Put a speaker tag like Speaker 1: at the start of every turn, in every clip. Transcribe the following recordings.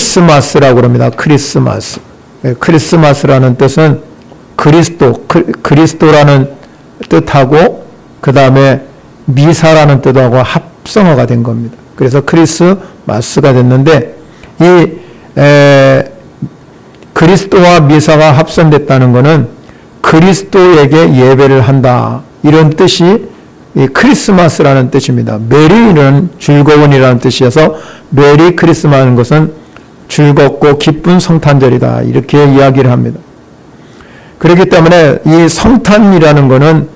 Speaker 1: 크리스마스라고 합니다. 크리스마스. 크리스마스라는 뜻은 그리스도라는 뜻하고 그 다음에 미사라는 뜻하고 합성어가 된 겁니다. 그래서 크리스마스가 됐는데 이 그리스도와 미사가 합성됐다는 것은 그리스도에게 예배를 한다. 이런 뜻이 이 크리스마스라는 뜻입니다. 메리는 즐거운이라는 뜻이어서 메리 크리스마스는 것은 즐겁고 기쁜 성탄절이다. 이렇게 이야기를 합니다. 그렇기 때문에 이 성탄이라는 것은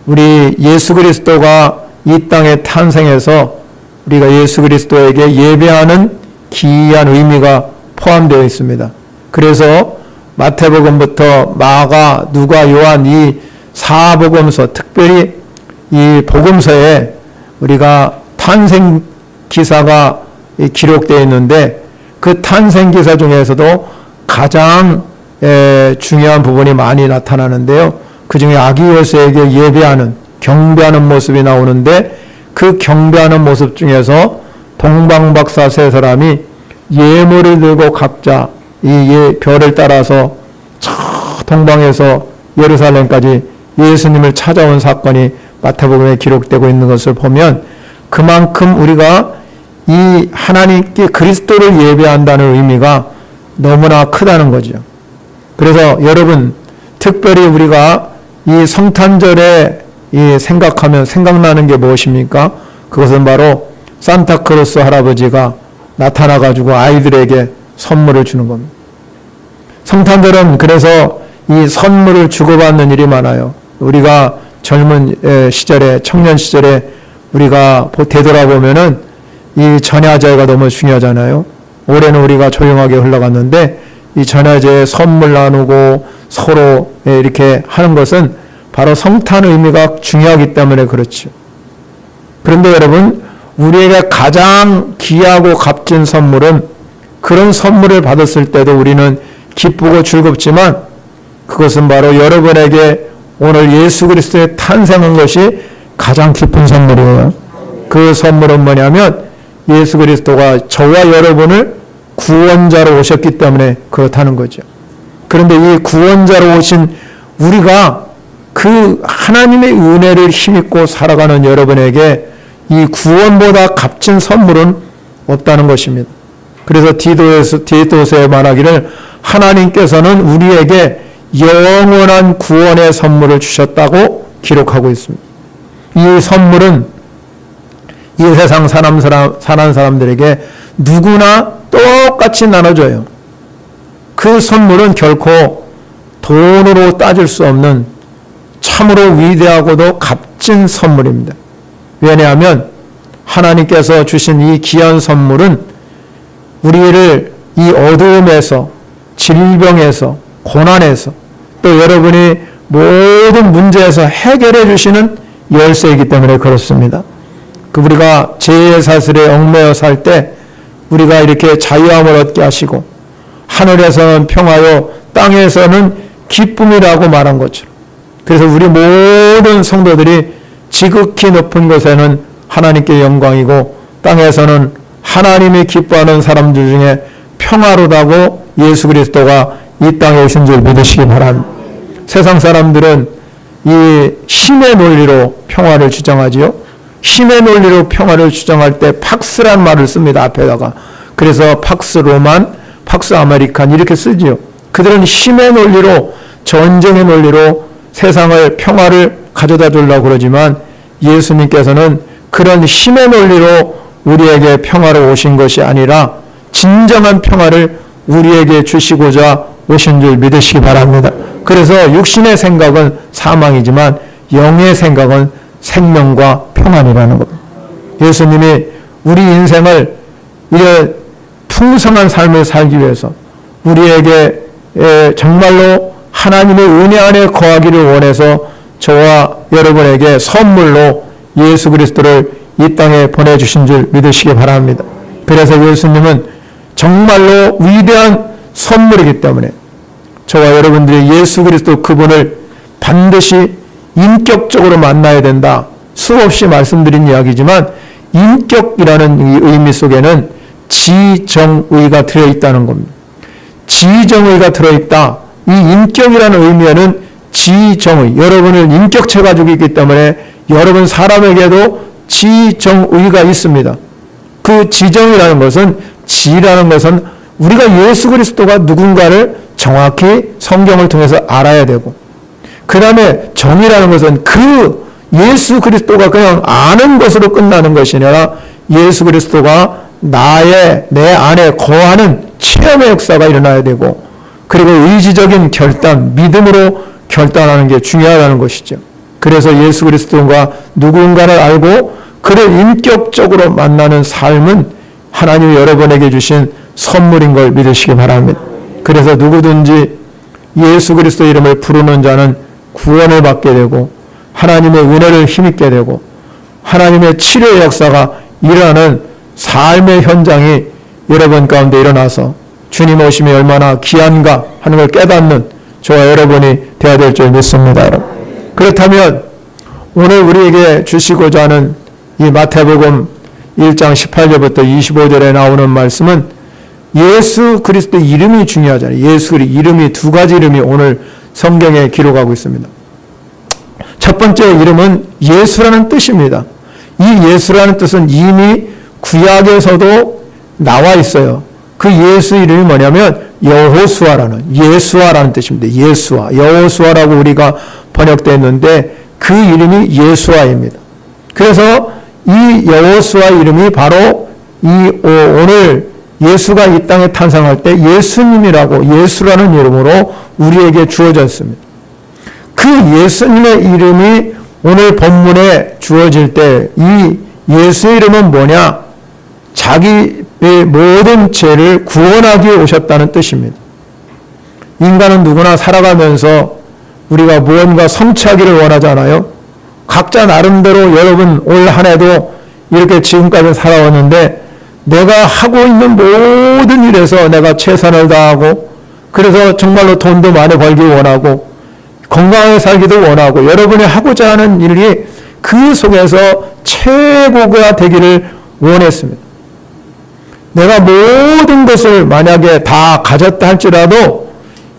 Speaker 1: 우리 예수 그리스도가 이 땅에 탄생해서 우리가 예수 그리스도에게 예배하는 기이한 의미가 포함되어 있습니다. 그래서 마태복음부터 마가, 누가, 요한 이 사복음서, 특별히 이 복음서에 우리가 탄생 기사가 기록되어 있는데 그 탄생 기사 중에서도 가장 중요한 부분이 많이 나타나는데요. 그 중에 아기 예수에게 예배하는, 경배하는 모습이 나오는데 그 경배하는 모습 중에서 동방박사 세 사람이 예물을 들고 각자 이 별을 따라서 저 동방에서 예루살렘까지 예수님을 찾아온 사건이 마태복음에 기록되고 있는 것을 보면 그만큼 우리가 이 하나님께 그리스도를 예배한다는 의미가 너무나 크다는 거죠. 그래서 여러분 특별히 우리가 이 성탄절에 생각나는 게 무엇입니까? 그것은 바로 산타크로스 할아버지가 나타나가지고 아이들에게 선물을 주는 겁니다. 성탄절은 그래서 이 선물을 주고받는 일이 많아요. 우리가 젊은 시절에, 청년 시절에 우리가 되돌아보면은 이 전야제가 너무 중요하잖아요. 올해는 우리가 조용하게 흘러갔는데 이 전야제에 선물 나누고 서로 이렇게 하는 것은 바로 성탄의 의미가 중요하기 때문에 그렇죠. 그런데 여러분, 우리에게 가장 귀하고 값진 선물은 그런 선물을 받았을 때도 우리는 기쁘고 즐겁지만 그것은 바로 여러분에게 오늘 예수 그리스도의 탄생한 것이 가장 기쁜 선물이에요. 그 선물은 뭐냐면 예수 그리스도가 저와 여러분을 구원자로 오셨기 때문에 그렇다는 거죠. 그런데 이 구원자로 오신 우리가 그 하나님의 은혜를 힘입고 살아가는 여러분에게 이 구원보다 값진 선물은 없다는 것입니다. 그래서 디도서에 말하기를 하나님께서는 우리에게 영원한 구원의 선물을 주셨다고 기록하고 있습니다. 이 선물은 이 세상 사는 사람들에게 누구나 똑같이 나눠줘요. 그 선물은 결코 돈으로 따질 수 없는 참으로 위대하고도 값진 선물입니다. 왜냐하면 하나님께서 주신 이 귀한 선물은 우리를 이 어두움에서, 질병에서, 고난에서, 또 여러분이 모든 문제에서 해결해 주시는 열쇠이기 때문에 그렇습니다. 우리가 죄의 사슬에 얽매여 살 때 우리가 이렇게 자유함을 얻게 하시고 하늘에서는 평화요 땅에서는 기쁨이라고 말한 것처럼, 그래서 우리 모든 성도들이 지극히 높은 곳에는 하나님께 영광이고 땅에서는 하나님이 기뻐하는 사람들 중에 평화로다고 예수 그리스도가 이 땅에 오신 줄 믿으시기 바랍니다. 세상 사람들은 이 힘의 논리로 평화를 주장하지요. 힘의 논리로 평화를 주장할 때 팍스란 말을 씁니다. 앞에다가. 그래서 팍스 로만, 팍스 아메리칸 이렇게 쓰지요. 그들은 힘의 논리로, 전쟁의 논리로 세상을 평화를 가져다 주려고 그러지만 예수님께서는 그런 힘의 논리로 우리에게 평화로 오신 것이 아니라 진정한 평화를 우리에게 주시고자 오신 줄 믿으시기 바랍니다. 그래서 육신의 생각은 사망이지만 영의 생각은 생명과 평안이라는 겁니다. 예수님이 우리 인생을 이런 풍성한 삶을 살기 위해서 우리에게 정말로 하나님의 은혜 안에 거하기를 원해서 저와 여러분에게 선물로 예수 그리스도를 이 땅에 보내주신 줄 믿으시기 바랍니다. 그래서 예수님은 정말로 위대한 선물이기 때문에 저와 여러분들이 예수 그리스도 그분을 반드시 인격적으로 만나야 된다. 수없이 말씀드린 이야기지만 인격이라는 이 의미 속에는 지정의가 들어있다는 겁니다. 지정의가 들어있다. 이 인격이라는 의미에는 지정의, 여러분을 인격체 가지고 있기 때문에 여러분 사람에게도 지정의가 있습니다. 그 지정이라는 것은, 지라는 것은 우리가 예수 그리스도가 누군가를 정확히 성경을 통해서 알아야 되고, 그 다음에 정이라는 것은 그 예수 그리스도가 그냥 아는 것으로 끝나는 것이 아니라 예수 그리스도가 내 안에 거하는 체험의 역사가 일어나야 되고, 그리고 의지적인 결단, 믿음으로 결단하는 게 중요하다는 것이죠. 그래서 예수 그리스도가 누군가를 알고 그를 인격적으로 만나는 삶은 하나님이 여러분에게 주신 선물인 걸 믿으시기 바랍니다. 그래서 누구든지 예수 그리스도 이름을 부르는 자는 구원을 받게 되고 하나님의 은혜를 힘입게 되고 하나님의 치료의 역사가 일어나는 삶의 현장이 여러분 가운데 일어나서 주님 오심이 얼마나 귀한가 하는 걸 깨닫는 저와 여러분이 되어야 될 줄 믿습니다. 여러분. 그렇다면 오늘 우리에게 주시고자 하는 이 마태복음 1장 18절부터 25절에 나오는 말씀은 예수 그리스도 이름이 중요하잖아요. 예수 그리스도 이름이 두 가지 이름이 오늘 성경에 기록하고 있습니다. 첫 번째 이름은 예수라는 뜻입니다. 이 예수라는 뜻은 이미 구약에서도 나와 있어요. 그 예수 이름이 뭐냐면 여호수아라는 예수아라는 뜻입니다. 예수아, 여호수아라고 우리가 번역되었는데 그 이름이 예수아입니다. 그래서 이 여호수아 이름이 바로 오늘 예수가 이 땅에 탄생할 때 예수님이라고 예수라는 이름으로 우리에게 주어졌습니다. 그 예수님의 이름이 오늘 본문에 주어질 때 이 예수 이름은 뭐냐? 자기의 모든 죄를 구원하기 위해 오셨다는 뜻입니다. 인간은 누구나 살아가면서 우리가 무언가 성취하기를 원하잖아요. 각자 나름대로 여러분 올 한 해도 이렇게 지금까지 살아왔는데 내가 하고 있는 모든 일에서 내가 최선을 다하고 그래서 정말로 돈도 많이 벌기 원하고 건강하게 살기도 원하고 여러분이 하고자 하는 일이 그 속에서 최고가 되기를 원했습니다. 내가 모든 것을 만약에 다 가졌다 할지라도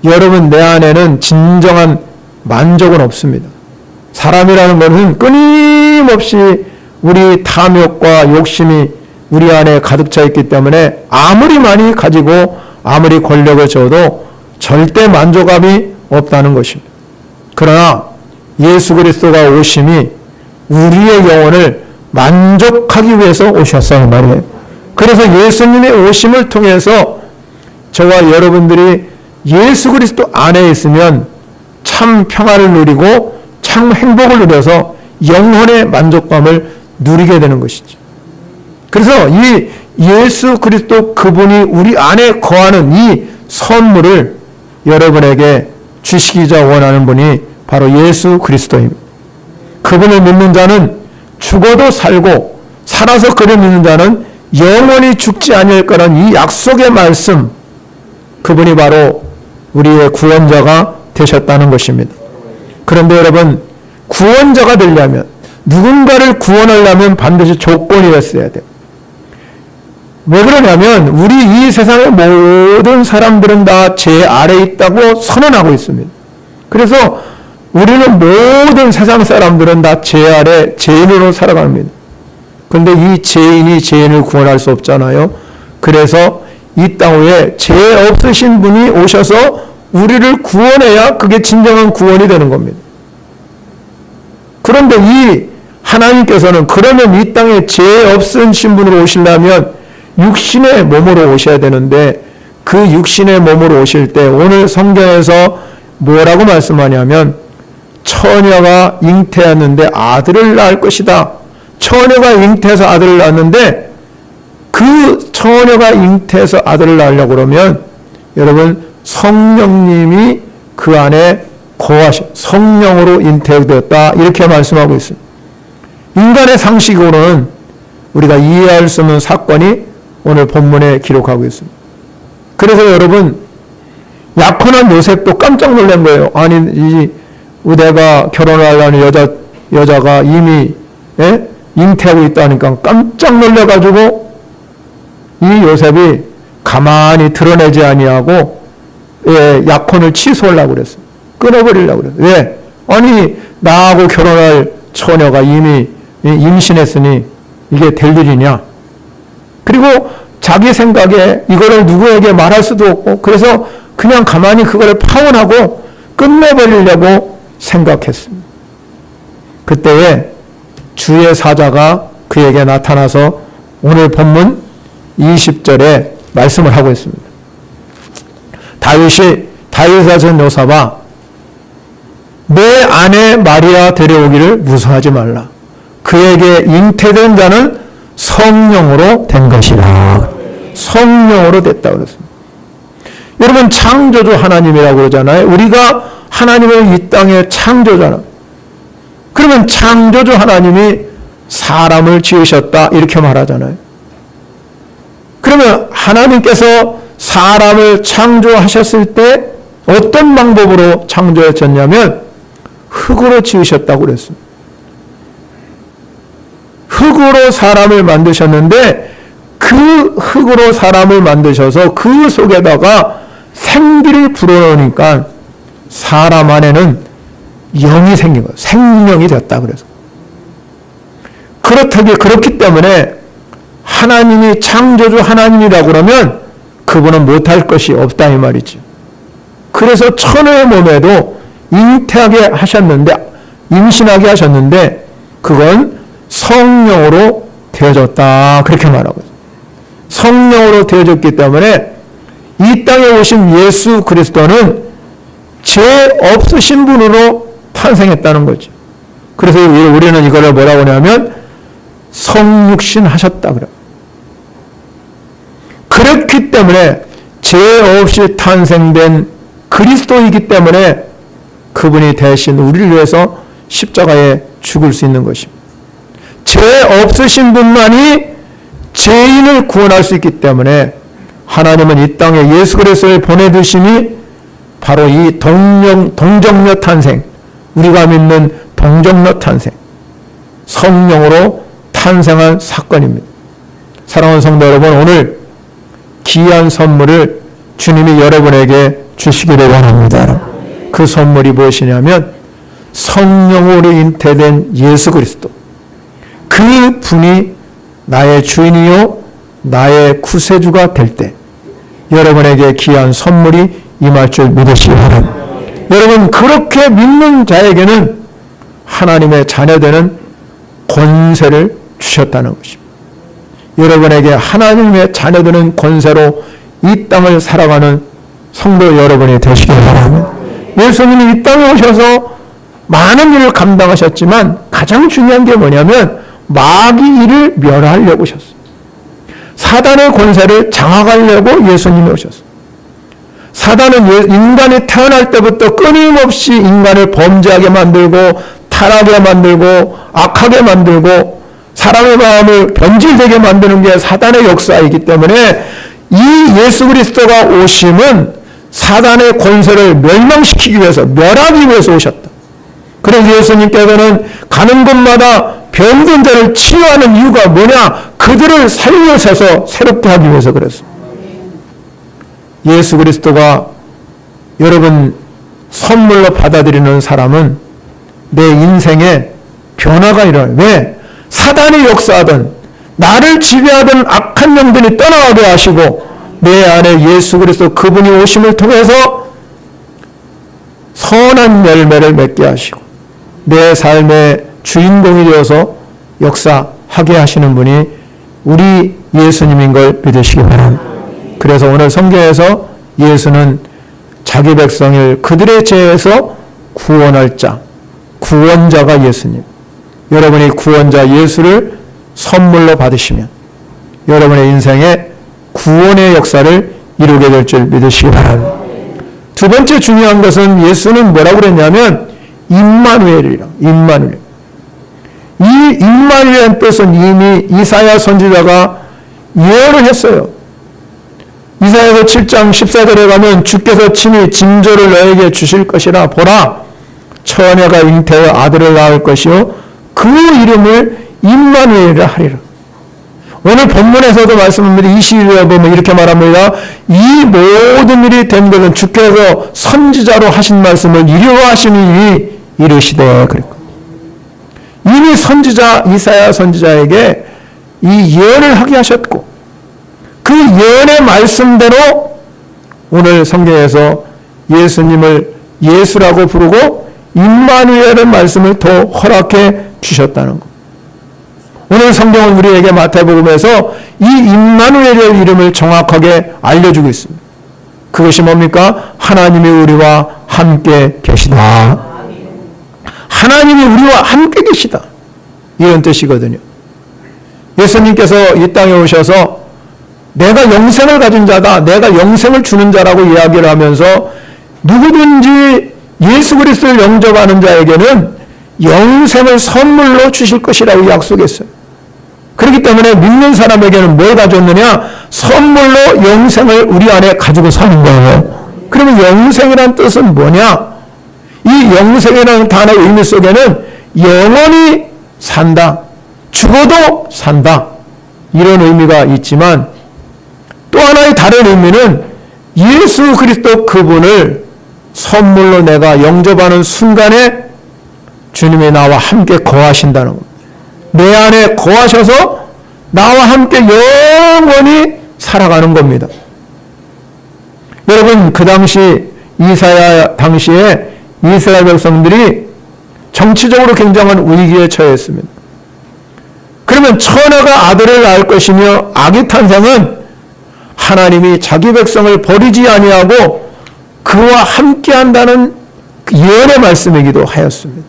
Speaker 1: 여러분 내 안에는 진정한 만족은 없습니다. 사람이라는 것은 끊임없이 우리 탐욕과 욕심이 우리 안에 가득 차 있기 때문에 아무리 많이 가지고 아무리 권력을 줘도 절대 만족감이 없다는 것입니다. 그러나 예수 그리스도가 오심이 우리의 영혼을 만족하기 위해서 오셨어요 말이에요. 그래서 예수님의 오심을 통해서 저와 여러분들이 예수 그리스도 안에 있으면 참 평화를 누리고 참 행복을 누려서 영혼의 만족감을 누리게 되는 것이죠. 그래서 이 예수 그리스도 그분이 우리 안에 거하는 이 선물을 여러분에게 주시기자 원하는 분이 바로 예수 그리스도입니다. 그분을 믿는 자는 죽어도 살고 살아서 그를 믿는 자는 영원히 죽지 아니할 거라는 이 약속의 말씀, 그분이 바로 우리의 구원자가 되셨다는 것입니다. 그런데 여러분, 구원자가 되려면 누군가를 구원하려면 반드시 조건이 있어야 돼요. 왜 그러냐면 우리 이 세상의 모든 사람들은 다 죄 아래에 있다고 선언하고 있습니다. 그래서 우리는 모든 세상 사람들은 다 죄 아래 죄인으로 살아갑니다. 그런데 이 죄인이 죄인을 구원할 수 없잖아요. 그래서 이 땅 위에 죄 없으신 분이 오셔서 우리를 구원해야 그게 진정한 구원이 되는 겁니다. 그런데 이 하나님께서는 그러면 이 땅에 죄 없으신 분으로 오시려면 육신의 몸으로 오셔야 되는데 그 육신의 몸으로 오실 때 오늘 성경에서 뭐라고 말씀하냐면 처녀가 잉태했는데 아들을 낳을 것이다. 처녀가 잉태해서 아들을 낳았는데 그 처녀가 잉태해서 아들을 낳으려고 그러면 여러분 성령님이 그 안에 거하셔 성령으로 잉태되었다 이렇게 말씀하고 있습니다. 인간의 상식으로는 우리가 이해할 수 없는 사건이 오늘 본문에 기록하고 있습니다. 그래서 여러분 약혼한 요셉도 깜짝 놀란 거예요. 아니 이 내가 결혼을 하려는 여자가 이미 잉태하고 있다니까 깜짝 놀래가지고 이 요셉이 가만히 드러내지 아니하고 약혼을 취소하려고 그랬어요. 끊어버리려고 그랬어요. 왜? 아니 나하고 결혼할 처녀가 이미 임신했으니 이게 될 일이냐. 그리고 자기 생각에 이거를 누구에게 말할 수도 없고 그래서 그냥 가만히 그걸 파혼하고 끝내버리려고 생각했습니다. 그때에 주의 사자가 그에게 나타나서 오늘 본문 20절에 말씀을 하고 있습니다. 다윗이 하신 요사바 내 아내 마리아 데려오기를 무서워하지 말라. 그에게 잉태된 자는 성령으로 된 것이라. 성령으로 됐다 그랬습니다. 여러분 창조주 하나님이라고 그러잖아요. 우리가 하나님을 이 땅에 창조잖아. 그러면 창조주 하나님이 사람을 지으셨다 이렇게 말하잖아요. 그러면 하나님께서 사람을 창조하셨을 때 어떤 방법으로 창조하셨냐면 흙으로 지으셨다고 그랬습니다. 흙으로 사람을 만드셨는데 그 흙으로 사람을 만드셔서 그 속에다가 생기를 불어넣으니까 사람 안에는 영이 생긴 거예요. 생명이 됐다 그래서. 그렇기 때문에 하나님이 창조주 하나님이라고 그러면 그분은 못할 것이 없다 이 말이죠. 그래서 처녀의 몸에도 잉태하게 하셨는데 임신하게 하셨는데 그건 성령으로 되어졌다 그렇게 말하고 있어요. 성령으로 되어졌기 때문에 이 땅에 오신 예수 그리스도는 죄 없으신 분으로 탄생했다는 거죠. 그래서 우리는 이거를 뭐라고 하냐면 성육신 하셨다 그래요. 그렇기 때문에 죄 없이 탄생된 그리스도이기 때문에 그분이 대신 우리를 위해서 십자가에 죽을 수 있는 것입니다. 죄 없으신 분만이 죄인을 구원할 수 있기 때문에 하나님은 이 땅에 예수 그리스도를 보내주심이 바로 이 동정녀 탄생, 우리가 믿는 동정녀 탄생, 성령으로 탄생한 사건입니다. 사랑하는 성도 여러분, 오늘 귀한 선물을 주님이 여러분에게 주시기를 원합니다. 그 선물이 무엇이냐면 성령으로 잉태된 예수 그리스도, 그 분이 나의 주인이요 나의 구세주가 될 때 여러분에게 귀한 선물이 임할 줄 믿으시기 바랍니다. 여러분 그렇게 믿는 자에게는 하나님의 자녀되는 권세를 주셨다는 것입니다. 여러분에게 하나님의 자녀되는 권세로 이 땅을 살아가는 성도 여러분이 되시기 바랍니다. 예수님이 이 땅에 오셔서 많은 일을 감당하셨지만 가장 중요한 게 뭐냐면 마귀 일을 멸하려고 오셨어요. 사단의 권세를 장악하려고 예수님이 오셨어요. 사단은 인간이 태어날 때부터 끊임없이 인간을 범죄하게 만들고 타락하게 만들고 악하게 만들고 사람의 마음을 변질되게 만드는 게 사단의 역사이기 때문에 이 예수 그리스도가 오심은 사단의 권세를 멸망시키기 위해서, 멸하기 위해서 오셨다. 그래서 예수님께서는 가는 곳마다 병든 자를 치유하는 이유가 뭐냐? 그들을 살려서서 새롭게 하기 위해서 그랬어요. 예수 그리스도가 여러분 선물로 받아들이는 사람은 내 인생에 변화가 일어나요. 왜? 사단이 역사하던 나를 지배하던 악한 영들이 떠나가게 하시고 내 안에 예수 그리스도 그분이 오심을 통해서 선한 열매를 맺게 하시고 내 삶의 주인공이 되어서 역사하게 하시는 분이 우리 예수님인 걸 믿으시기 바랍니다. 그래서 오늘 성경에서 예수는 자기 백성을 그들의 죄에서 구원할 자, 구원자가 예수님. 여러분이 구원자 예수를 선물로 받으시면 여러분의 인생에 구원의 역사를 이루게 될 줄 믿으시기 바랍니다. 두 번째 중요한 것은 예수는 뭐라고 그랬냐면 임마누엘이라. 임마누엘. 이 임마누엘의 뜻은 이미 이사야 선지자가 예언을 했어요. 이사야서 7장 14절에 가면 주께서 친히 징조를 너에게 주실 것이라. 보라, 처녀가 잉태하여 아들을 낳을 것이요 그 이름을 임마누엘이라 하리라. 오늘 본문에서도 말씀합니다. 22절에 보면 이렇게 말합니다. 이 모든 일이 된 것은 주께서 선지자로 하신 말씀을 이루하시니 이르시되 그랬고, 이미 선지자 이사야 선지자에게 이 예언을 하게 하셨고, 그 예언의 말씀대로 오늘 성경에서 예수님을 예수라고 부르고 임마누엘의 말씀을 더 허락해 주셨다는 것. 오늘 성경은 우리에게 마태복음에서 이 임마누엘의 이름을 정확하게 알려주고 있습니다. 그것이 뭡니까? 하나님이 우리와 함께 계시다. 하나님이 우리와 함께 계시다. 이런 뜻이거든요. 예수님께서 이 땅에 오셔서 내가 영생을 가진 자다, 내가 영생을 주는 자라고 이야기를 하면서 누구든지 예수 그리스도를 영접하는 자에게는 영생을 선물로 주실 것이라고 약속했어요. 그렇기 때문에 믿는 사람에게는 뭘 가졌느냐? 선물로 영생을 우리 안에 가지고 사는 거예요. 그러면 영생이라는 뜻은 뭐냐? 이 영생이라는 단어의 의미 속에는 영원히 산다, 죽어도 산다, 이런 의미가 있지만 또 하나의 다른 의미는 예수 그리스도 그분을 선물로 내가 영접하는 순간에 주님이 나와 함께 거하신다는 겁니다. 내 안에 거하셔서 나와 함께 영원히 살아가는 겁니다. 여러분, 그 당시 이사야 당시에 이스라엘 백성들이 정치적으로 굉장한 위기에 처했습니다. 그러면 처녀가 아들을 낳을 것이며 아기 탄생은 하나님이 자기 백성을 버리지 아니하고 그와 함께한다는 예언의 말씀이기도 하였습니다.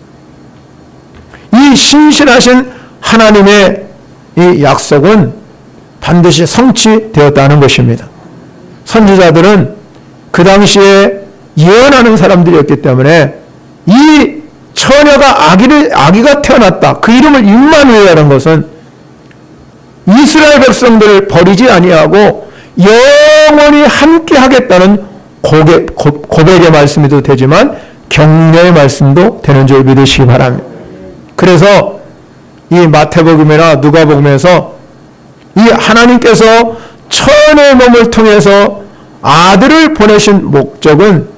Speaker 1: 이 신실하신 하나님의 이 약속은 반드시 성취되었다는 것입니다. 선지자들은 그 당시에 예언하는 사람들이었기 때문에 이 처녀가 아기가 태어났다, 그 이름을 임마누엘이라는 것은 이스라엘 백성들을 버리지 아니하고 영원히 함께 하겠다는 고백의 말씀이도 되지만 격려의 말씀도 되는 줄 믿으시기 바랍니다. 그래서 이 마태복음이나 누가복음에서 이 하나님께서 처녀의 몸을 통해서 아들을 보내신 목적은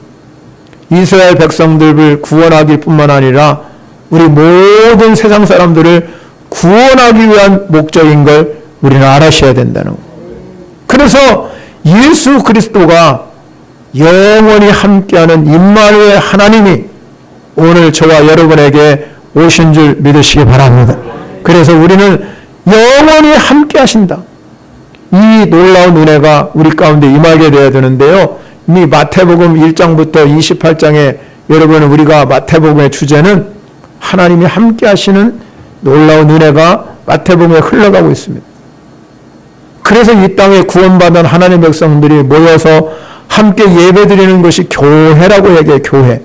Speaker 1: 이스라엘 백성들을 구원하기 뿐만 아니라 우리 모든 세상 사람들을 구원하기 위한 목적인 걸 우리는 알아셔야 된다는 거예요. 그래서 예수 그리스도가 영원히 함께하는 임마누엘 하나님이 오늘 저와 여러분에게 오신 줄 믿으시기 바랍니다. 그래서 우리는 영원히 함께 하신다, 이 놀라운 은혜가 우리 가운데 임하게 되어야 되는데요. 이미 마태복음 1장부터 28장에 여러분, 우리가 마태복음의 주제는 하나님이 함께 하시는 놀라운 은혜가 마태복음에 흘러가고 있습니다. 그래서 이 땅에 구원받은 하나님의 백성들이 모여서 함께 예배드리는 것이 교회라고 얘기해요. 교회.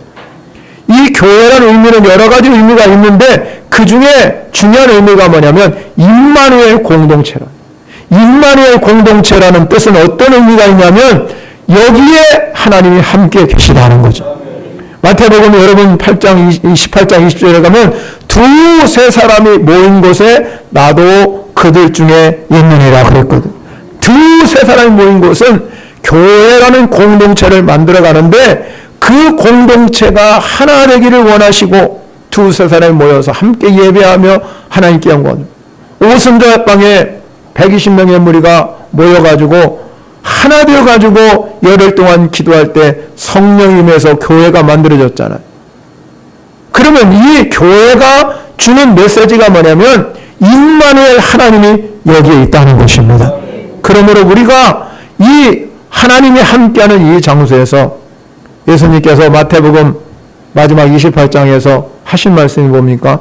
Speaker 1: 이 교회라는 의미는 여러 가지 의미가 있는데 그 중에 중요한 의미가 뭐냐면 임마누엘 공동체라. 임마누엘 공동체라는 뜻은 어떤 의미가 있냐면 여기에 하나님이 함께 계시다는 거죠. 마태복음 여러분 8장 28장 20절에 가면 두세 사람이 모인 곳에 나도 그들 중에 있느니라 그랬거든. 두세 사람이 모인 곳은 교회라는 공동체를 만들어 가는데 그 공동체가 하나 되기를 원하시고 두세 사람이 모여서 함께 예배하며 하나님께 영광. 오순절방에 120명의 무리가 모여가지고 하나 되어가지고 열흘 동안 기도할 때 성령이 임해서 교회가 만들어졌잖아요. 그러면 이 교회가 주는 메시지가 뭐냐면 임마누엘 하나님이 여기에 있다는 것입니다. 그러므로 우리가 이 하나님이 함께하는 이 장소에서 예수님께서 마태복음 마지막 28장에서 하신 말씀이 뭡니까?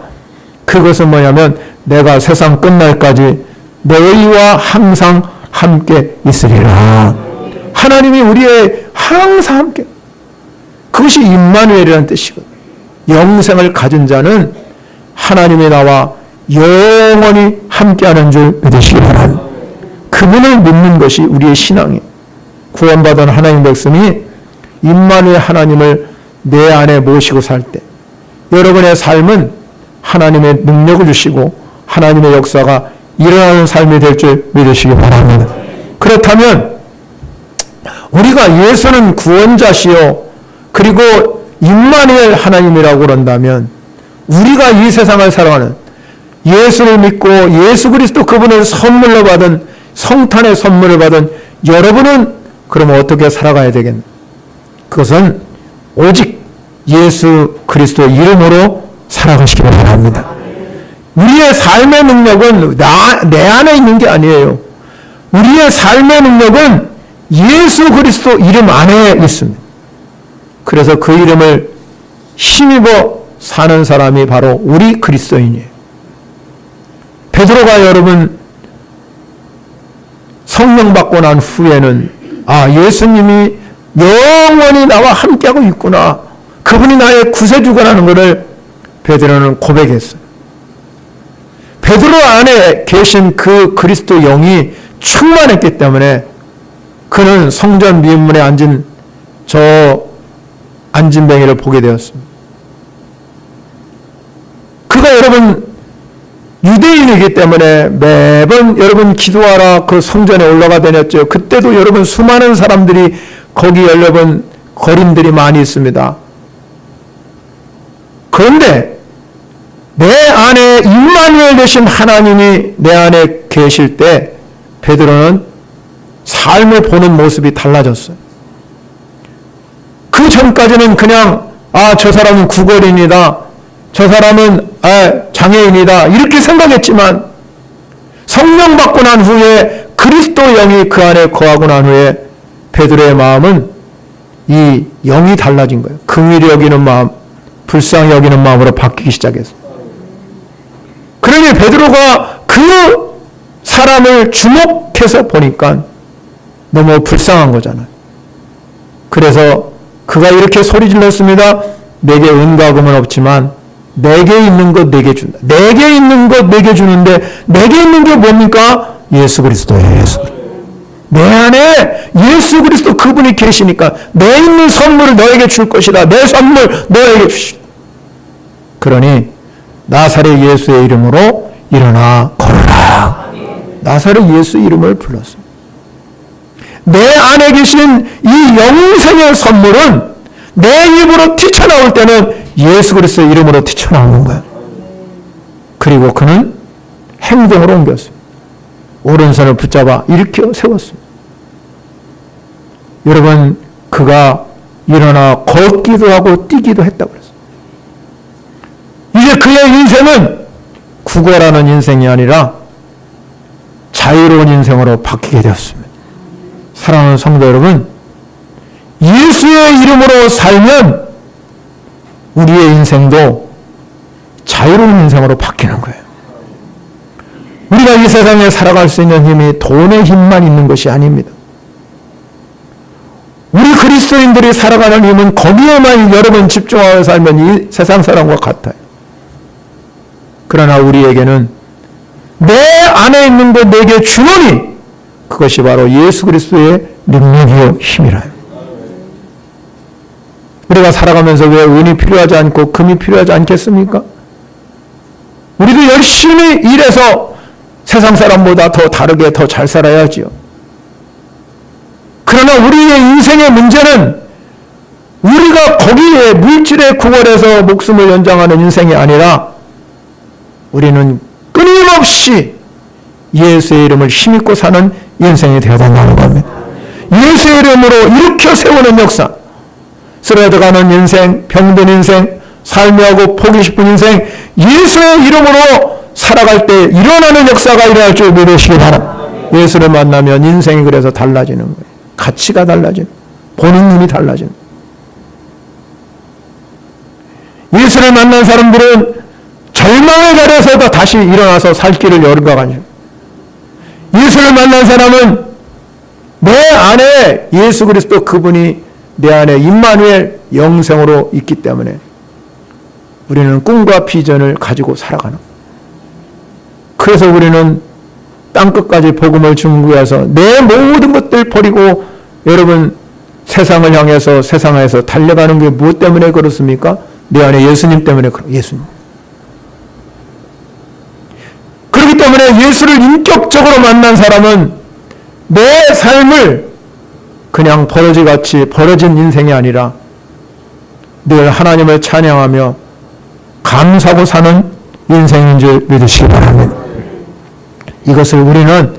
Speaker 1: 그것은 뭐냐면 내가 세상 끝날까지 너희와 항상 함께 있으리라. 하나님이 우리의 항상 함께. 그것이 임마누엘이라는 뜻이거든요. 영생을 가진 자는 하나님이 나와 영원히 함께하는 줄 믿으시기 바랍니다. 그분을 믿는 것이 우리의 신앙이에요. 구원받은 하나님 백성이 임마누엘 하나님을 내 안에 모시고 살 때 여러분의 삶은 하나님의 능력을 주시고 하나님의 역사가 일어나는 삶이 될 줄 믿으시기 바랍니다. 그렇다면 우리가 예수는 구원자시요 그리고 임마누엘 하나님이라고 그런다면 우리가 이 세상을 살아가는 예수를 믿고 예수 그리스도 그분을 선물로 받은 성탄의 선물을 받은 여러분은 그러면 어떻게 살아가야 되겠나? 그것은 오직 예수 그리스도의 이름으로 살아가시기 바랍니다. 우리의 삶의 능력은 내 안에 있는 게 아니에요. 우리의 삶의 능력은 예수 그리스도 이름 안에 있습니다. 그래서 그 이름을 힘입어 사는 사람이 바로 우리 그리스도인이에요. 베드로가 여러분 성령 받고 난 후에는 예수님이 영원히 나와 함께하고 있구나. 그분이 나의 구세주가라는 것을 베드로는 고백했어요. 베드로 안에 계신 그 그리스도 영이 충만했기 때문에 그는 성전 미문에 앉은 안진뱅이를 보게 되었습니다. 그가 여러분 유대인이기 때문에 매번 여러분 기도하라 그 성전에 올라가 다녔죠. 그때도 여러분 수많은 사람들이 거기 여러분 거림들이 많이 있습니다. 그런데 내 안에 임마누엘 되신 하나님이 내 안에 계실 때 베드로는 삶을 보는 모습이 달라졌어요. 그 전까지는 그냥 저 사람은 구걸인이다. 저 사람은 장애인이다. 이렇게 생각했지만 성령 받고 난 후에 그리스도 영이 그 안에 거하고 난 후에 베드로의 마음은 이 영이 달라진 거예요. 긍휼히 여기는 마음, 불쌍히 여기는 마음으로 바뀌기 시작했어요. 그러니 베드로가 그 사람을 주목해서 보니까 너무 불쌍한 거잖아요. 그래서 그가 이렇게 소리 질렀습니다. 내게 은과 금은 없지만 내게 있는 것 내게 준다. 내게 있는 것 내게 주는데 내게 있는 게 뭡니까? 예수 그리스도예요. 예수. 내 안에 예수 그리스도 그분이 계시니까 내 있는 선물을 너에게 줄 것이다. 내 선물 너에게 주시다. 그러니 나사렛 예수의 이름으로 일어나 걸어라. 나사렛 예수 이름을 불렀습니다. 내 안에 계신 이 영생의 선물은 내 입으로 튀쳐나올 때는 예수 그리스도의 이름으로 튀쳐나오는 거예요. 그리고 그는 행동으로 옮겼습니다. 오른손을 붙잡아 일으켜 세웠습니다. 여러분 그가 일어나 걷기도 하고 뛰기도 했다고 그랬어요. 이제 그의 인생은 구걸하는 인생이 아니라 자유로운 인생으로 바뀌게 되었습니다. 사랑하는 성도 여러분, 예수의 이름으로 살면 우리의 인생도 자유로운 인생으로 바뀌는 거예요. 우리가 이 세상에 살아갈 수 있는 힘이 돈의 힘만 있는 것이 아닙니다. 우리 그리스도인들이 살아가는 힘은 거기에만 여러분 집중하여 살면 이 세상 사람과 같아요. 그러나 우리에게는 내 안에 있는 것 내게 주노니 그것이 바로 예수 그리스도의 능력이요 힘이라요. 우리가 살아가면서 왜 은이 필요하지 않고 금이 필요하지 않겠습니까? 우리도 열심히 일해서 세상 사람보다 더 다르게 더 잘 살아야지요. 그러나 우리의 인생의 문제는 우리가 거기에 물질에 구걸해서 목숨을 연장하는 인생이 아니라 우리는 끊임없이 예수의 이름을 힘입고 사는 인생이 되어야 된다는 겁니다. 예수의 이름으로 일으켜 세우는 역사, 쓰러져가는 인생, 병든 인생, 삶이하고 포기 싶은 인생, 예수의 이름으로 살아갈 때 일어나는 역사가 일어날 줄 믿으시기 바랍니다. 예수를 만나면 인생이 그래서 달라지는 거예요. 가치가 달라지는, 보는 눈이 달라지는. 예수를 만난 사람들은 절망의 자리에서도 다시 일어나서 살 길을 열어가죠. 예수를 만난 사람은 내 안에 예수 그리스도 그분이 내 안에 임마누엘 영생으로 있기 때문에 우리는 꿈과 비전을 가지고 살아가는 거예요. 그래서 우리는 땅끝까지 복음을 중구해서 내 모든 것들 버리고 여러분 세상을 향해서 세상에서 달려가는 게 무엇 때문에 그렇습니까? 내 안에 예수님 때문에 그래요. 예수님. 그렇기 때문에 예수를 인격적으로 만난 사람은 내 삶을 그냥 버러지같이 벌어진 인생이 아니라 늘 하나님을 찬양하며 감사하고 사는 인생인 줄 믿으시기 바랍니다. 이것을 우리는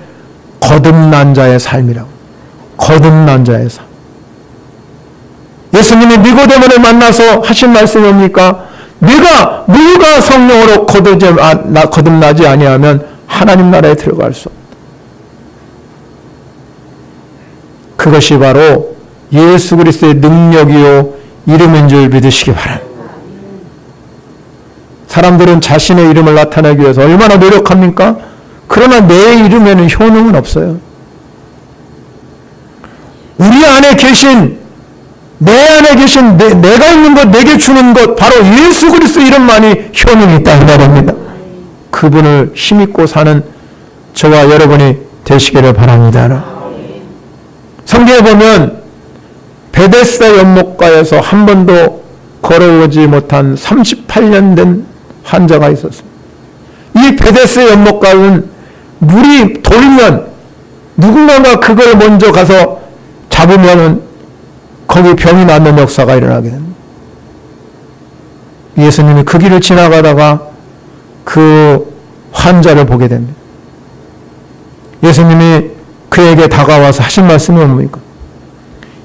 Speaker 1: 거듭난 자의 삶이라고. 거듭난 자의 삶. 예수님이 니고데모를 만나서 하신 말씀이 뭡니까? 누가 성령으로 거듭나지 아니하면 하나님 나라에 들어갈 수 없다. 그것이 바로 예수 그리스도의 능력이요 이름인 줄 믿으시기 바랍니다. 사람들은 자신의 이름을 나타내기 위해서 얼마나 노력합니까? 그러나 내 이름에는 효능은 없어요. 우리 안에 계신, 내 안에 계신 내가 있는 것, 내게 주는 것, 바로 예수 그리스도 이름만이 효능이 있다 이 말입니다. 그분을 힘입고 사는 저와 여러분이 되시기를 바랍니다. 성경에 보면 베데스다 연못가에서 한 번도 걸어오지 못한 38년 된 환자가 있었습니다. 이 베데스다 연못가는 물이 돌면 누군가가 그걸 먼저 가서 잡으면은 거기 병이 낫는 역사가 일어나게 됩니다. 예수님이 그 길을 지나가다가 그 환자를 보게 됩니다. 예수님이 그에게 다가와서 하신 말씀이 뭡니까?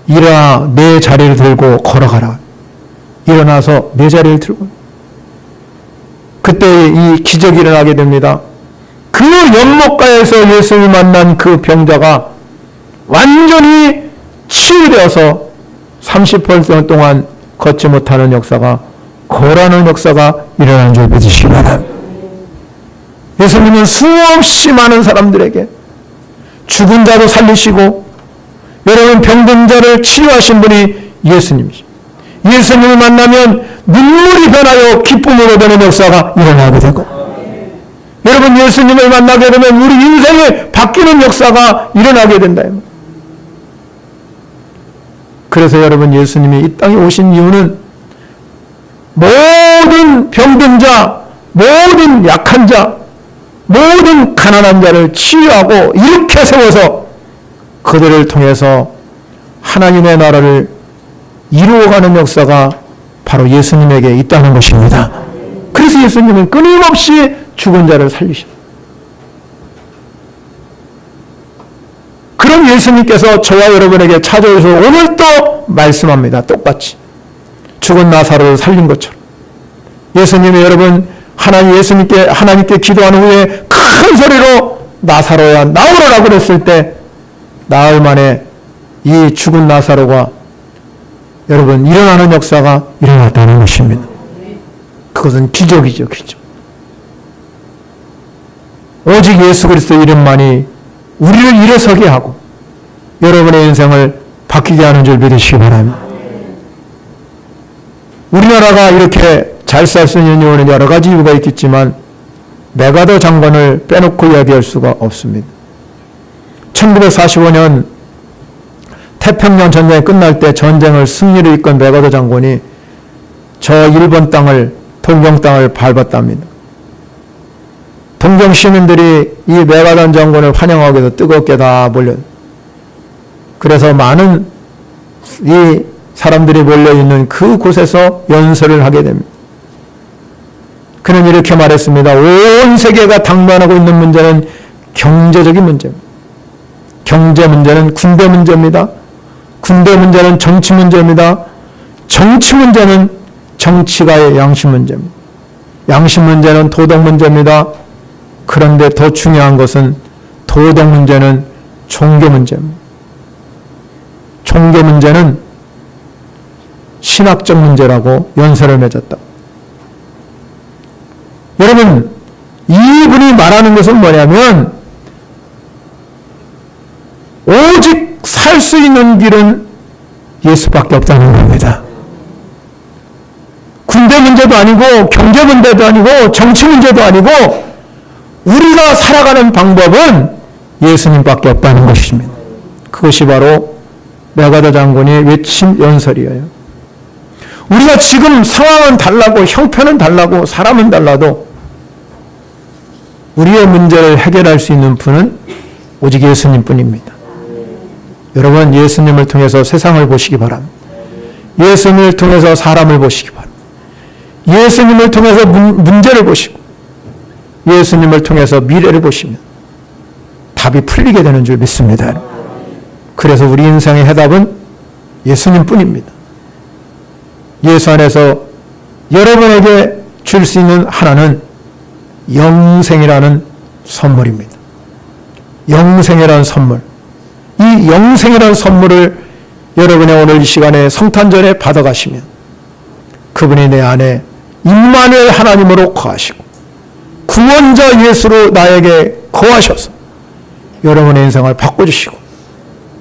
Speaker 1: 일어나 내 자리를 들고 걸어가라. 일어나서 내 자리를 들고. 그때 이 기적이 일어나게 됩니다. 그 연못가에서 예수를 만난 그 병자가 완전히 치유되어서 30분 동안 걷지 못하는 역사가, 걸어가는 역사가 일어난 줄 믿으시기 바랍니다. 예수님은 수없이 많은 사람들에게 죽은 자도 살리시고, 여러분 병든 자를 치유하신 분이 예수님이십니다. 예수님을 만나면 눈물이 변하여 기쁨으로 되는 역사가 일어나게 되고, 여러분 예수님을 만나게 되면 우리 인생이 바뀌는 역사가 일어나게 된다. 그래서 여러분 예수님이 이 땅에 오신 이유는 모든 병든 자, 모든 약한 자, 모든 가난한 자를 치유하고 이렇게 세워서 그들을 통해서 하나님의 나라를 이루어가는 역사가 바로 예수님에게 있다는 것입니다. 그래서 예수님은 끊임없이 죽은 자를 살리십니다. 그런 예수님께서 저와 여러분에게 찾아오셔서 오늘 또 말씀합니다. 똑같이 죽은 나사로를 살린 것처럼 예수님이 여러분 하나님께 기도한 후에 큰 소리로 나사로야 나오라고 그랬을 때 나흘 만에 이 죽은 나사로가 여러분 일어나는 역사가 일어났다는 것입니다. 그것은 기적이죠, 기적. 오직 예수 그리스도 이름만이 우리를 일어서게 하고 여러분의 인생을 바뀌게 하는 줄 믿으시기 바랍니다. 우리나라가 이렇게 잘 살 수 있는 이유는 여러 가지 이유가 있겠지만 메가더 장관을 빼놓고 이야기할 수가 없습니다. 1945년 태평양 전쟁이 끝날 때 전쟁을 승리로 이끈 메가더 장군이 저 일본 땅을, 동경 땅을 밟았답니다. 동경 시민들이 이 메가더 장군을 환영하기 위해서 뜨겁게 다 몰려요. 그래서 많은 이 사람들이 몰려있는 그 곳에서 연설을 하게 됩니다. 그는 이렇게 말했습니다. 온 세계가 당면하고 있는 문제는 경제적인 문제입니다. 경제 문제는 군대 문제입니다. 군대 문제는 정치 문제입니다. 정치 문제는 정치가의 양심 문제입니다. 양심 문제는 도덕 문제입니다. 그런데 더 중요한 것은 도덕 문제는 종교 문제입니다. 종교 문제는 신학적 문제라고 연설을 맺었다. 여러분, 이분이 말하는 것은 뭐냐면 오직 살 수 있는 길은 예수밖에 없다는 겁니다. 군대 문제도 아니고 경제 문제도 아니고 정치 문제도 아니고 우리가 살아가는 방법은 예수님밖에 없다는 것입니다. 그것이 바로 메가더 장군이 외친 연설이에요. 우리가 지금 상황은 달라고 형편은 달라고 사람은 달라도 우리의 문제를 해결할 수 있는 분은 오직 예수님뿐입니다. 여러분, 예수님을 통해서 세상을 보시기 바랍니다. 예수님을 통해서 사람을 보시기 바랍니다. 예수님을 통해서 문제를 보시고 예수님을 통해서 미래를 보시면 답이 풀리게 되는 줄 믿습니다. 그래서 우리 인생의 해답은 예수님뿐입니다. 예수 안에서 여러분에게 줄 수 있는 하나는 영생이라는 선물입니다. 영생이라는 선물. 이 영생이라는 선물을 여러분의 오늘 이 시간에 성탄절에 받아가시면 그분이 내 안에 임마누엘 하나님으로 거하시고 구원자 예수로 나에게 거하셔서 여러분의 인생을 바꿔주시고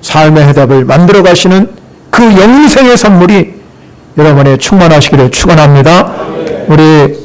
Speaker 1: 삶의 해답을 만들어 가시는 그 영생의 선물이 여러분의 충만하시기를 축원합니다. 우리